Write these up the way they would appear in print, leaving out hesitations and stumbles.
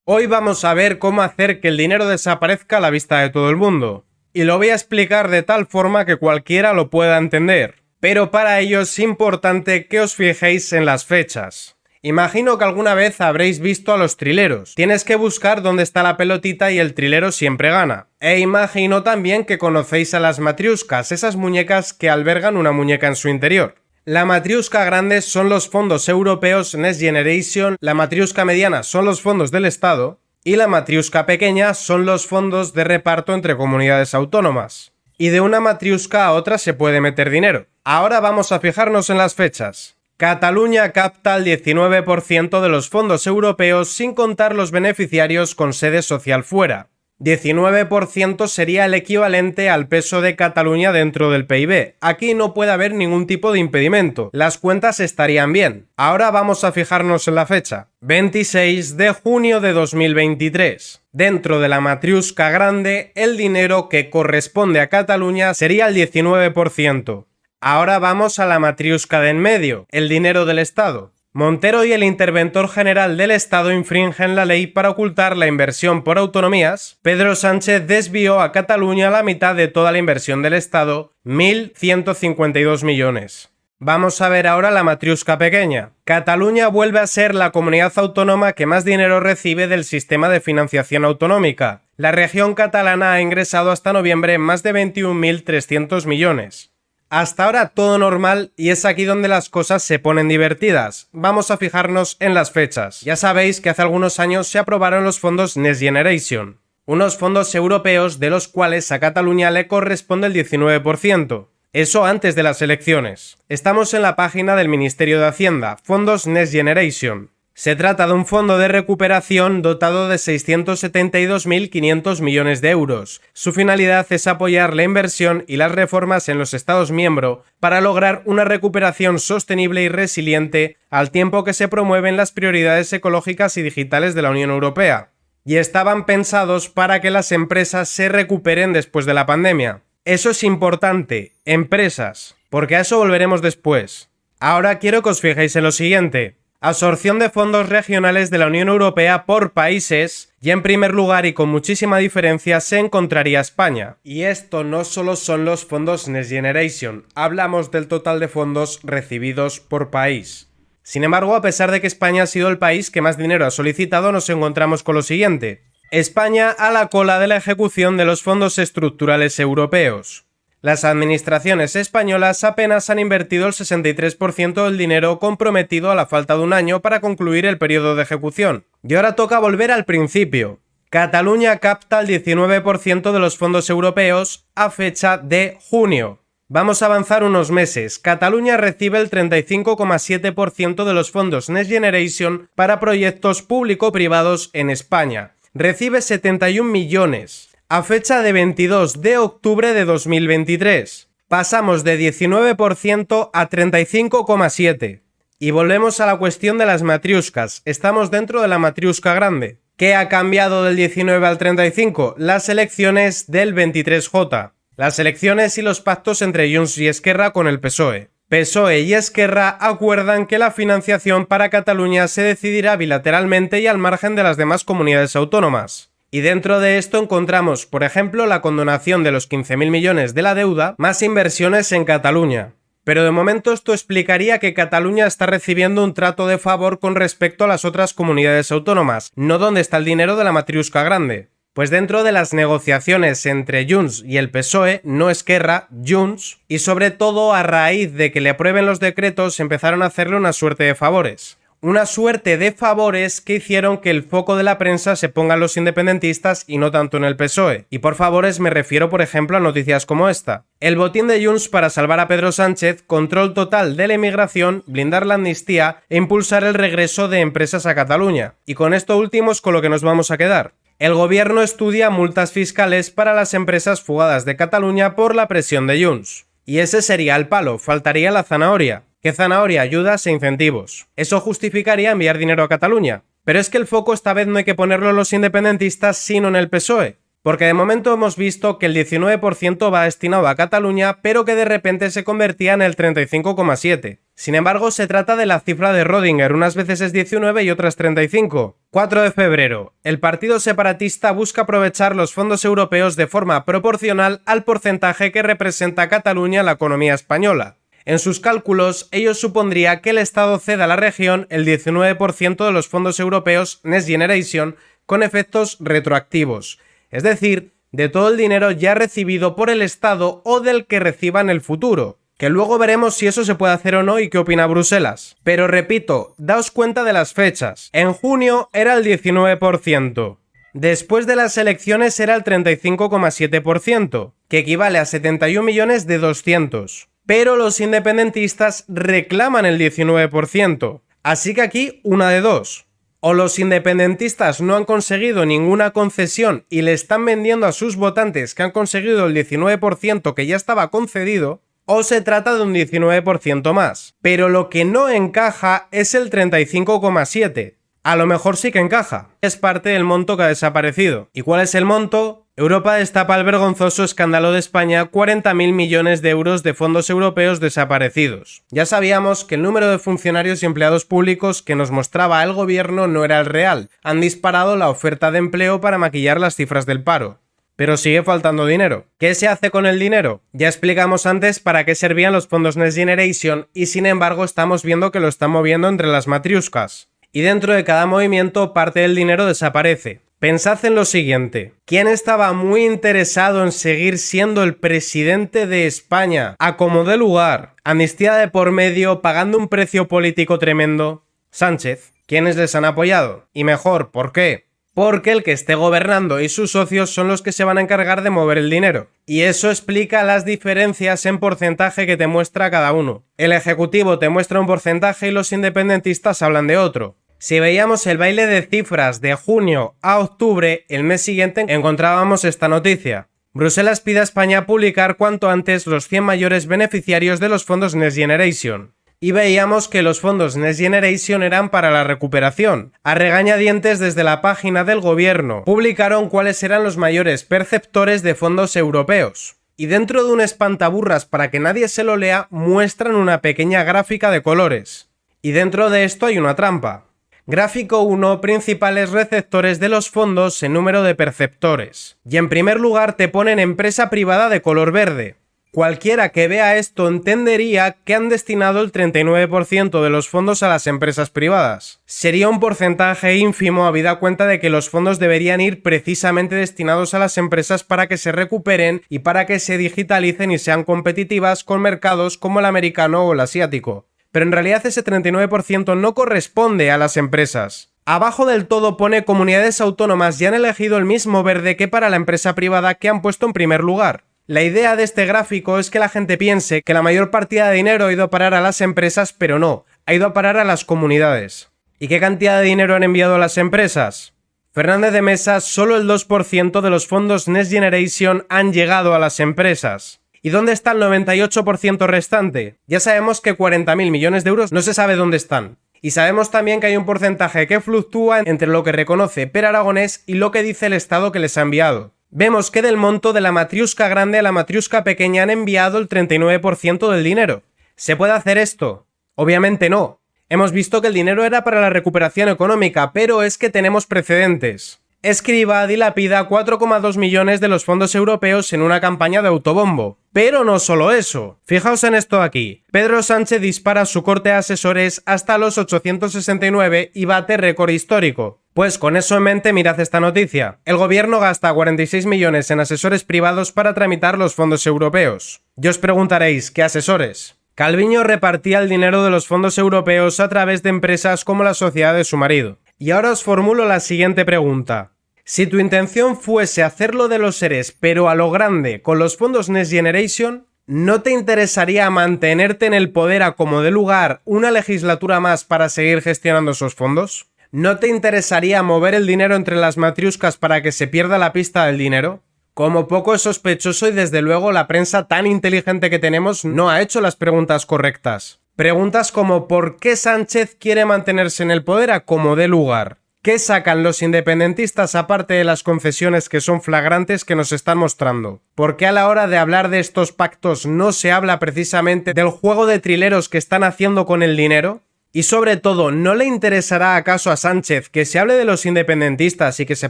Hoy vamos a ver cómo hacer que el dinero desaparezca a la vista de todo el mundo. Y lo voy a explicar de tal forma que cualquiera lo pueda entender. Pero para ello es importante que os fijéis en las fechas. Imagino que alguna vez habréis visto a los trileros. Tienes que buscar dónde está la pelotita y el trilero siempre gana. E imagino también que conocéis a las matriuscas, esas muñecas que albergan una muñeca en su interior. La matriusca grande son los fondos europeos Next Generation, la matriusca mediana son los fondos del Estado y la matriusca pequeña son los fondos de reparto entre comunidades autónomas. Y de una matriusca a otra se puede meter dinero. Ahora vamos a fijarnos en las fechas. Cataluña capta el 19% de los fondos europeos sin contar los beneficiarios con sede social fuera. 19% sería el equivalente al peso de Cataluña dentro del PIB. Aquí no puede haber ningún tipo de impedimento. Las cuentas estarían bien. Ahora vamos a fijarnos en la fecha. 26 de junio de 2023. Dentro de la matriusca grande, el dinero que corresponde a Cataluña sería el 19%. Ahora vamos a la matriusca de en medio, el dinero del Estado. Montero y el interventor general del Estado infringen la ley para ocultar la inversión por autonomías. Pedro Sánchez desvió a Cataluña la mitad de toda la inversión del Estado, 1.152 millones. Vamos a ver ahora la matriusca pequeña. Cataluña vuelve a ser la comunidad autónoma que más dinero recibe del sistema de financiación autonómica. La región catalana ha ingresado hasta noviembre más de 21.300 millones. Hasta ahora todo normal y es aquí donde las cosas se ponen divertidas. Vamos a fijarnos en las fechas. Ya sabéis que hace algunos años se aprobaron los fondos Next Generation, unos fondos europeos de los cuales a Cataluña le corresponde el 19%. Eso antes de las elecciones. Estamos en la página del Ministerio de Hacienda, Fondos Next Generation. Se trata de un fondo de recuperación dotado de 672.500 millones de euros. Su finalidad es apoyar la inversión y las reformas en los Estados miembros para lograr una recuperación sostenible y resiliente al tiempo que se promueven las prioridades ecológicas y digitales de la Unión Europea. Y estaban pensados para que las empresas se recuperen después de la pandemia. Eso es importante, empresas, porque a eso volveremos después. Ahora quiero que os fijéis en lo siguiente. Absorción de fondos regionales de la Unión Europea por países, y en primer lugar y con muchísima diferencia se encontraría España. Y esto no solo son los fondos Next Generation, hablamos del total de fondos recibidos por país. Sin embargo, a pesar de que España ha sido el país que más dinero ha solicitado, nos encontramos con lo siguiente. España a la cola de la ejecución de los fondos estructurales europeos. Las administraciones españolas apenas han invertido el 63% del dinero comprometido a la falta de un año para concluir el periodo de ejecución. Y ahora toca volver al principio. Cataluña capta el 19% de los fondos europeos a fecha de junio. Vamos a avanzar unos meses. Cataluña recibe el 35,7% de los fondos Next Generation para proyectos público-privados en España. Recibe 71 millones. A fecha de 22 de octubre de 2023, pasamos de 19% a 35,7%. Y volvemos a la cuestión de las matriuscas. Estamos dentro de la matriusca grande. ¿Qué ha cambiado del 19 al 35? Las elecciones del 23J. Las elecciones y los pactos entre Junts y Esquerra con el PSOE. PSOE y Esquerra acuerdan que la financiación para Cataluña se decidirá bilateralmente y al margen de las demás comunidades autónomas. Y dentro de esto encontramos, por ejemplo, la condonación de los 15.000 millones de la deuda, más inversiones en Cataluña. Pero de momento esto explicaría que Cataluña está recibiendo un trato de favor con respecto a las otras comunidades autónomas, no donde está el dinero de la matriusca grande. Pues dentro de las negociaciones entre Junts y el PSOE, no Esquerra, Junts, y sobre todo a raíz de que le aprueben los decretos empezaron a hacerle una suerte de favores. Una suerte de favores que hicieron que el foco de la prensa se ponga en los independentistas y no tanto en el PSOE. Y por favores me refiero por ejemplo a noticias como esta. El botín de Junts para salvar a Pedro Sánchez, control total de la inmigración, blindar la amnistía e impulsar el regreso de empresas a Cataluña. Y con esto último es con lo que nos vamos a quedar. El gobierno estudia multas fiscales para las empresas fugadas de Cataluña por la presión de Junts. Y ese sería el palo, faltaría la zanahoria. ¿Qué zanahoria? Ayudas e incentivos. Eso justificaría enviar dinero a Cataluña. Pero es que el foco esta vez no hay que ponerlo en los independentistas, sino en el PSOE. Porque de momento hemos visto que el 19% va destinado a Cataluña, pero que de repente se convertía en el 35,7%. Sin embargo, se trata de la cifra de Rödinger, unas veces es 19 y otras 35. 4 de febrero. El partido separatista busca aprovechar los fondos europeos de forma proporcional al porcentaje que representa Cataluña en la economía española. En sus cálculos, ello supondría que el Estado ceda a la región el 19% de los fondos europeos Next Generation con efectos retroactivos. Es decir, de todo el dinero ya recibido por el Estado o del que reciba en el futuro. Que luego veremos si eso se puede hacer o no y qué opina Bruselas. Pero repito, daos cuenta de las fechas. En junio era el 19%. Después de las elecciones era el 35,7%, que equivale a 71.200.000. Pero los independentistas reclaman el 19%. Así que aquí una de dos. O los independentistas no han conseguido ninguna concesión y le están vendiendo a sus votantes que han conseguido el 19% que ya estaba concedido, o se trata de un 19% más. Pero lo que no encaja es el 35,7%. A lo mejor sí que encaja. Es parte del monto que ha desaparecido. ¿Y cuál es el monto? Europa destapa el vergonzoso escándalo de España, 40.000 millones de euros de fondos europeos desaparecidos. Ya sabíamos que el número de funcionarios y empleados públicos que nos mostraba el gobierno no era el real. Han disparado la oferta de empleo para maquillar las cifras del paro. Pero sigue faltando dinero. ¿Qué se hace con el dinero? Ya explicamos antes para qué servían los fondos Next Generation y sin embargo estamos viendo que lo están moviendo entre las matriuscas. Y dentro de cada movimiento parte del dinero desaparece. Pensad en lo siguiente. ¿Quién estaba muy interesado en seguir siendo el presidente de España a como dé lugar? Amnistía de por medio, pagando un precio político tremendo. Sánchez. ¿Quiénes les han apoyado? Y mejor, ¿por qué? Porque el que esté gobernando y sus socios son los que se van a encargar de mover el dinero. Y eso explica las diferencias en porcentaje que te muestra cada uno. El Ejecutivo te muestra un porcentaje y los independentistas hablan de otro. Si veíamos el baile de cifras de junio a octubre, el mes siguiente encontrábamos esta noticia. Bruselas pide a España publicar cuanto antes los 100 mayores beneficiarios de los fondos Next Generation. Y veíamos que los fondos Next Generation eran para la recuperación. A regañadientes desde la página del gobierno publicaron cuáles eran los mayores perceptores de fondos europeos. Y dentro de un espantaburras para que nadie se lo lea, muestran una pequeña gráfica de colores. Y dentro de esto hay una trampa. Gráfico 1, principales receptores de los fondos en número de perceptores. Y en primer lugar te ponen empresa privada de color verde. Cualquiera que vea esto entendería que han destinado el 39% de los fondos a las empresas privadas. Sería un porcentaje ínfimo habida cuenta de que los fondos deberían ir precisamente destinados a las empresas para que se recuperen y para que se digitalicen y sean competitivas con mercados como el americano o el asiático. Pero en realidad ese 39% no corresponde a las empresas. Abajo del todo pone comunidades autónomas y han elegido el mismo verde que para la empresa privada que han puesto en primer lugar. La idea de este gráfico es que la gente piense que la mayor partida de dinero ha ido a parar a las empresas, pero no, ha ido a parar a las comunidades. ¿Y qué cantidad de dinero han enviado a las empresas? Fernández de Mesa, solo el 2% de los fondos Next Generation han llegado a las empresas. ¿Y dónde está el 98% restante? Ya sabemos que 40.000 millones de euros no se sabe dónde están. Y sabemos también que hay un porcentaje que fluctúa entre lo que reconoce Per Aragonés y lo que dice el Estado que les ha enviado. Vemos que del monto de la matriusca grande a la matriusca pequeña han enviado el 39% del dinero. ¿Se puede hacer esto? Obviamente no. Hemos visto que el dinero era para la recuperación económica, pero es que tenemos precedentes. Escrivá dilapida 4,2 millones de los fondos europeos en una campaña de autobombo. Pero no solo eso. Fijaos en esto aquí. Pedro Sánchez dispara su corte de asesores hasta los 869 y bate récord histórico. Pues con eso en mente mirad esta noticia. El gobierno gasta 46 millones en asesores privados para tramitar los fondos europeos. Y os preguntaréis, ¿qué asesores? Calviño repartía el dinero de los fondos europeos a través de empresas como la sociedad de su marido. Y ahora os formulo la siguiente pregunta. Si tu intención fuese hacerlo de los seres, pero a lo grande, con los fondos Next Generation, ¿no te interesaría mantenerte en el poder a como dé lugar una legislatura más para seguir gestionando esos fondos? ¿No te interesaría mover el dinero entre las matriuscas para que se pierda la pista del dinero? Como poco es sospechoso y desde luego la prensa tan inteligente que tenemos no ha hecho las preguntas correctas. Preguntas como ¿por qué Sánchez quiere mantenerse en el poder a como dé lugar? ¿Qué sacan los independentistas aparte de las concesiones que son flagrantes que nos están mostrando? ¿Por qué a la hora de hablar de estos pactos no se habla precisamente del juego de trileros que están haciendo con el dinero? Y sobre todo, ¿no le interesará acaso a Sánchez que se hable de los independentistas y que se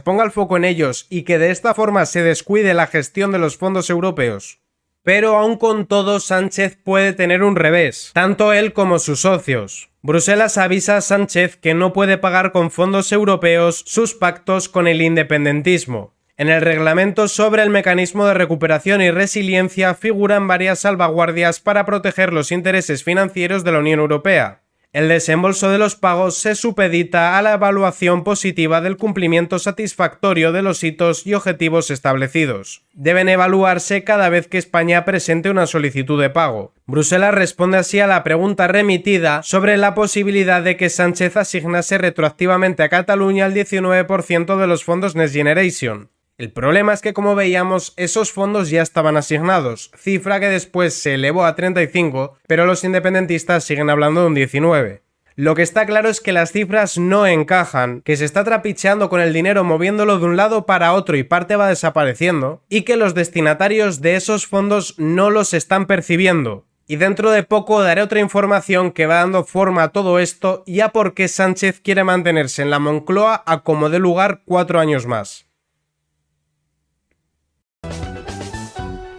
ponga el foco en ellos y que de esta forma se descuide la gestión de los fondos europeos? Pero aún con todo, Sánchez puede tener un revés, tanto él como sus socios. Bruselas avisa a Sánchez que no puede pagar con fondos europeos sus pactos con el independentismo. En el reglamento sobre el mecanismo de recuperación y resiliencia figuran varias salvaguardias para proteger los intereses financieros de la Unión Europea. El desembolso de los pagos se supedita a la evaluación positiva del cumplimiento satisfactorio de los hitos y objetivos establecidos. Deben evaluarse cada vez que España presente una solicitud de pago. Bruselas responde así a la pregunta remitida sobre la posibilidad de que Sánchez asignase retroactivamente a Cataluña el 19% de los fondos Next Generation. El problema es que, como veíamos, esos fondos ya estaban asignados, cifra que después se elevó a 35, pero los independentistas siguen hablando de un 19. Lo que está claro es que las cifras no encajan, que se está trapicheando con el dinero moviéndolo de un lado para otro y parte va desapareciendo, y que los destinatarios de esos fondos no los están percibiendo. Y dentro de poco daré otra información que va dando forma a todo esto y a por qué Sánchez quiere mantenerse en la Moncloa a como dé lugar 4 años más.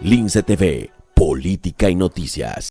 Lince TV, Política y Noticias.